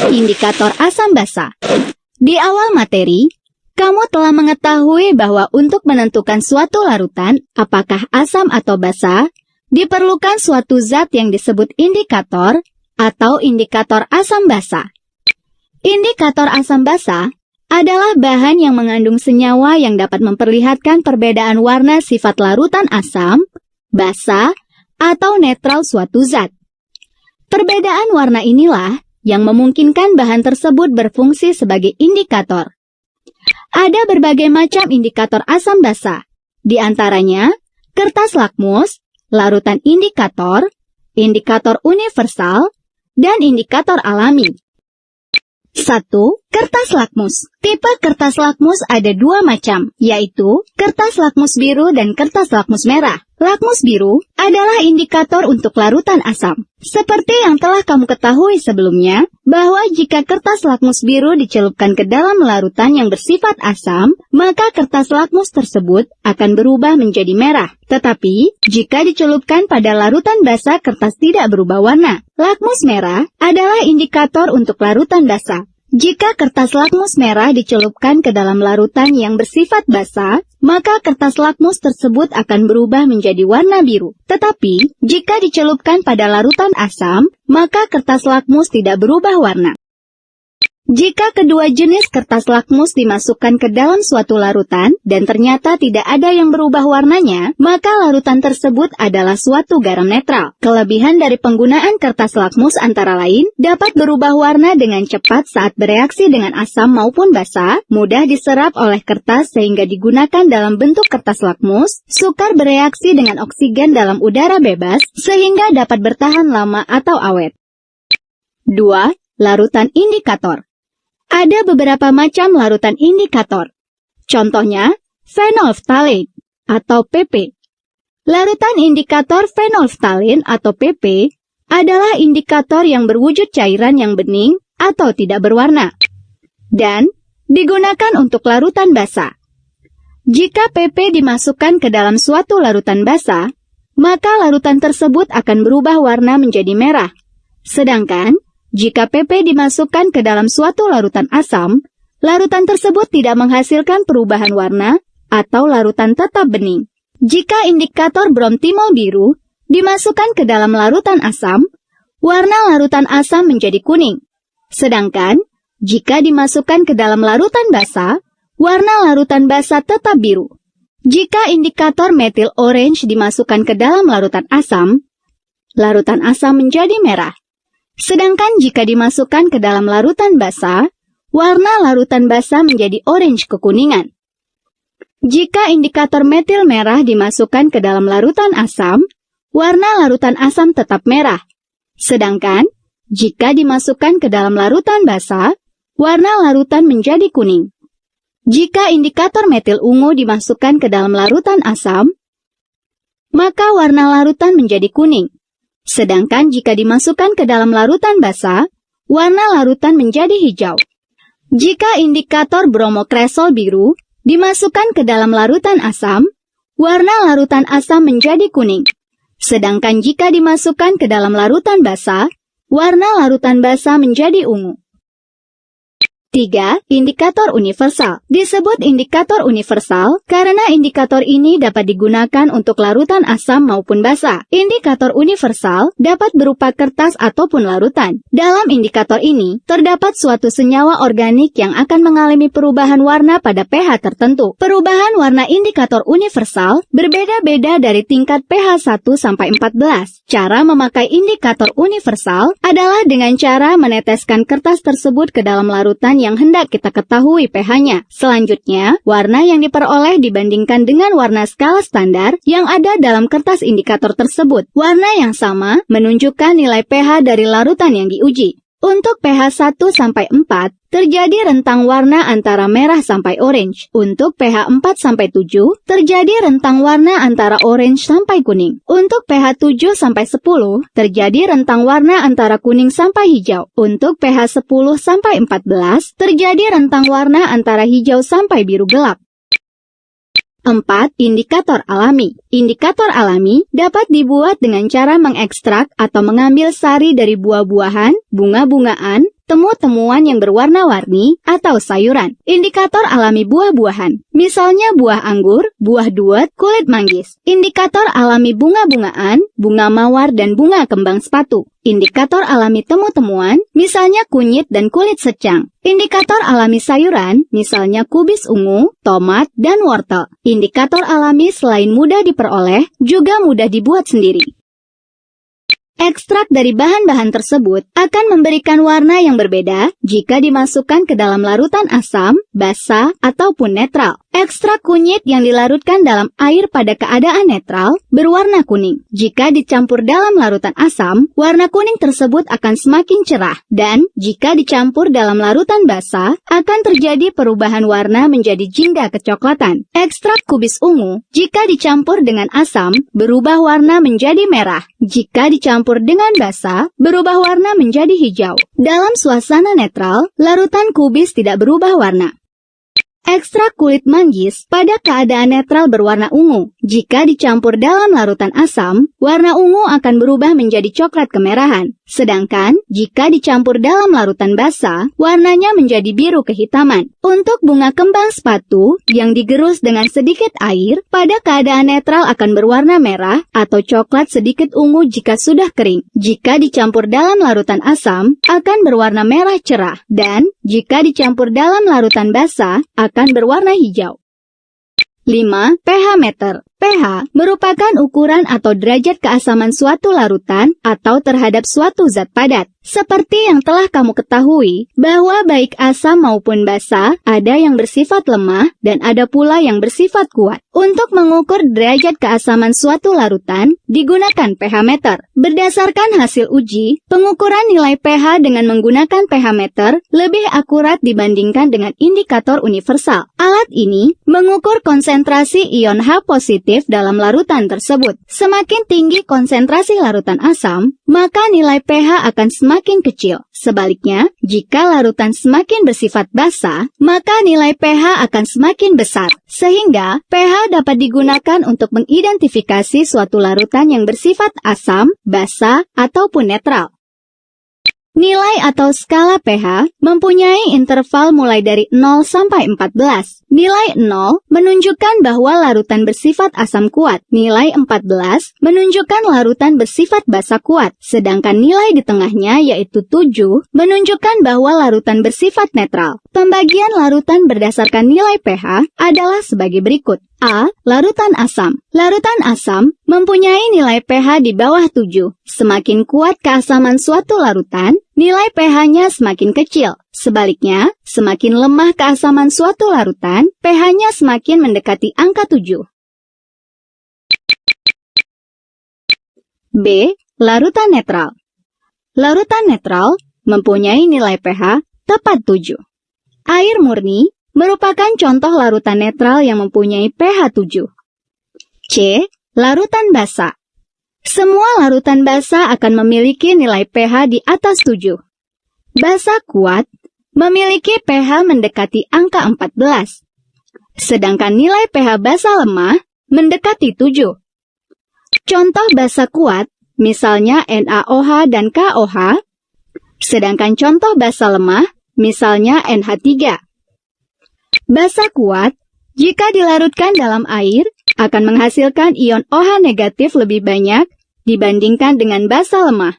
Indikator asam basa. Di awal materi, kamu telah mengetahui bahwa untuk menentukan suatu larutan, apakah asam atau basa, diperlukan suatu zat yang disebut indikator atau indikator asam basa. Indikator asam basa adalah bahan yang mengandung senyawa yang dapat memperlihatkan perbedaan warna sifat larutan asam, basa, atau netral suatu zat. Perbedaan warna inilah yang memungkinkan bahan tersebut berfungsi sebagai indikator. Ada berbagai macam indikator asam basa, di antaranya kertas lakmus, larutan indikator, indikator universal, dan indikator alami. 1. Kertas lakmus. Tipe kertas lakmus ada dua macam, yaitu kertas lakmus biru dan kertas lakmus merah. Lakmus biru adalah indikator untuk larutan asam. Seperti yang telah kamu ketahui sebelumnya, bahwa jika kertas lakmus biru dicelupkan ke dalam larutan yang bersifat asam, maka kertas lakmus tersebut akan berubah menjadi merah. Tetapi, jika dicelupkan pada larutan basa, kertas tidak berubah warna. Lakmus merah adalah indikator untuk larutan basa. Jika kertas lakmus merah dicelupkan ke dalam larutan yang bersifat basa, maka kertas lakmus tersebut akan berubah menjadi warna biru. Tetapi, jika dicelupkan pada larutan asam, maka kertas lakmus tidak berubah warna. Jika kedua jenis kertas lakmus dimasukkan ke dalam suatu larutan dan ternyata tidak ada yang berubah warnanya, maka larutan tersebut adalah suatu garam netral. Kelebihan dari penggunaan kertas lakmus antara lain dapat berubah warna dengan cepat saat bereaksi dengan asam maupun basa, mudah diserap oleh kertas sehingga digunakan dalam bentuk kertas lakmus, sukar bereaksi dengan oksigen dalam udara bebas sehingga dapat bertahan lama atau awet. 2. Larutan indikator. Ada beberapa macam larutan indikator. Contohnya, phenolphthalein atau PP. Larutan indikator phenolphthalein atau PP adalah indikator yang berwujud cairan yang bening atau tidak berwarna dan digunakan untuk larutan basa. Jika PP dimasukkan ke dalam suatu larutan basa, maka larutan tersebut akan berubah warna menjadi merah. Sedangkan, jika PP dimasukkan ke dalam suatu larutan asam, larutan tersebut tidak menghasilkan perubahan warna atau larutan tetap bening. Jika indikator bromtimol biru dimasukkan ke dalam larutan asam, warna larutan asam menjadi kuning. Sedangkan, jika dimasukkan ke dalam larutan basa, warna larutan basa tetap biru. Jika indikator metil orange dimasukkan ke dalam larutan asam menjadi merah. Sedangkan jika dimasukkan ke dalam larutan basa, warna larutan basa menjadi orange kekuningan. Jika indikator metil merah dimasukkan ke dalam larutan asam, warna larutan asam tetap merah. Sedangkan, jika dimasukkan ke dalam larutan basa, warna larutan menjadi kuning. Jika indikator metil ungu dimasukkan ke dalam larutan asam, maka warna larutan menjadi kuning. Sedangkan jika dimasukkan ke dalam larutan basa, warna larutan menjadi hijau. Jika indikator bromokresol biru dimasukkan ke dalam larutan asam, warna larutan asam menjadi kuning. Sedangkan jika dimasukkan ke dalam larutan basa, warna larutan basa menjadi ungu. 3. Indikator universal. Disebut indikator universal karena indikator ini dapat digunakan untuk larutan asam maupun basa. Indikator universal dapat berupa kertas ataupun larutan. Dalam indikator ini, terdapat suatu senyawa organik yang akan mengalami perubahan warna pada pH tertentu. Perubahan warna indikator universal berbeda-beda dari tingkat pH 1 sampai 14. Cara memakai indikator universal adalah dengan cara meneteskan kertas tersebut ke dalam larutan yang hendak kita ketahui pH-nya. Selanjutnya, warna yang diperoleh dibandingkan dengan warna skala standar yang ada dalam kertas indikator tersebut. Warna yang sama menunjukkan nilai pH dari larutan yang diuji. Untuk pH 1 sampai 4, terjadi rentang warna antara merah sampai orange. Untuk pH 4 sampai 7, terjadi rentang warna antara orange sampai kuning. Untuk pH 7 sampai 10, terjadi rentang warna antara kuning sampai hijau. Untuk pH 10 sampai 14, terjadi rentang warna antara hijau sampai biru gelap. 4. Indikator alami. Indikator alami dapat dibuat dengan cara mengekstrak atau mengambil sari dari buah-buahan, bunga-bungaan, temu-temuan yang berwarna-warni atau sayuran. Indikator alami buah-buahan, misalnya buah anggur, buah duet, kulit manggis. Indikator alami bunga-bungaan, bunga mawar dan bunga kembang sepatu. Indikator alami temu-temuan, misalnya kunyit dan kulit secang. Indikator alami sayuran, misalnya kubis ungu, tomat, dan wortel. Indikator alami selain mudah diperoleh, juga mudah dibuat sendiri. Ekstrak dari bahan-bahan tersebut akan memberikan warna yang berbeda jika dimasukkan ke dalam larutan asam, basa, ataupun netral. Ekstrak kunyit yang dilarutkan dalam air pada keadaan netral berwarna kuning. Jika dicampur dalam larutan asam, warna kuning tersebut akan semakin cerah. Dan jika dicampur dalam larutan basa, akan terjadi perubahan warna menjadi jingga kecoklatan. Ekstrak kubis ungu, jika dicampur dengan asam, berubah warna menjadi merah. Jika dicampur dengan basa, berubah warna menjadi hijau. Dalam suasana netral, larutan kubis tidak berubah warna. Ekstrak kulit manggis pada keadaan netral berwarna ungu. Jika dicampur dalam larutan asam, warna ungu akan berubah menjadi coklat kemerahan. Sedangkan, jika dicampur dalam larutan basa, warnanya menjadi biru kehitaman. Untuk bunga kembang sepatu yang digerus dengan sedikit air, pada keadaan netral akan berwarna merah atau coklat sedikit ungu jika sudah kering. Jika dicampur dalam larutan asam, akan berwarna merah cerah. Dan, jika dicampur dalam larutan basa, akan berwarna hijau. 5. pH meter. pH merupakan ukuran atau derajat keasaman suatu larutan atau terhadap suatu zat padat. Seperti yang telah kamu ketahui, bahwa baik asam maupun basa, ada yang bersifat lemah dan ada pula yang bersifat kuat. Untuk mengukur derajat keasaman suatu larutan, digunakan pH meter. Berdasarkan hasil uji, pengukuran nilai pH dengan menggunakan pH meter lebih akurat dibandingkan dengan indikator universal. Alat ini mengukur konsentrasi ion H positif dalam larutan tersebut. Semakin tinggi konsentrasi larutan asam, maka nilai pH akan semakin kecil. Sebaliknya, jika larutan semakin bersifat basa, maka nilai pH akan semakin besar. Sehingga, pH dapat digunakan untuk mengidentifikasi suatu larutan yang bersifat asam, basa, ataupun netral. Nilai atau skala pH mempunyai interval mulai dari 0 sampai 14. Nilai 0 menunjukkan bahwa larutan bersifat asam kuat. Nilai 14 menunjukkan larutan bersifat basa kuat. Sedangkan nilai di tengahnya yaitu 7 menunjukkan bahwa larutan bersifat netral. Pembagian larutan berdasarkan nilai pH adalah sebagai berikut. A. Larutan asam. Larutan asam mempunyai nilai pH di bawah 7. Semakin kuat keasaman suatu larutan, nilai pH-nya semakin kecil. Sebaliknya, semakin lemah keasaman suatu larutan, pH-nya semakin mendekati angka 7. B. Larutan netral. Larutan netral mempunyai nilai pH tepat 7. Air murni merupakan contoh larutan netral yang mempunyai pH 7. C. Larutan basa. Semua larutan basa akan memiliki nilai pH di atas 7. Basa kuat memiliki pH mendekati angka 14. Sedangkan nilai pH basa lemah mendekati 7. Contoh basa kuat, misalnya NaOH dan KOH. Sedangkan contoh basa lemah, misalnya NH3. Basa kuat, jika dilarutkan dalam air, akan menghasilkan ion OH negatif lebih banyak dibandingkan dengan basa lemah.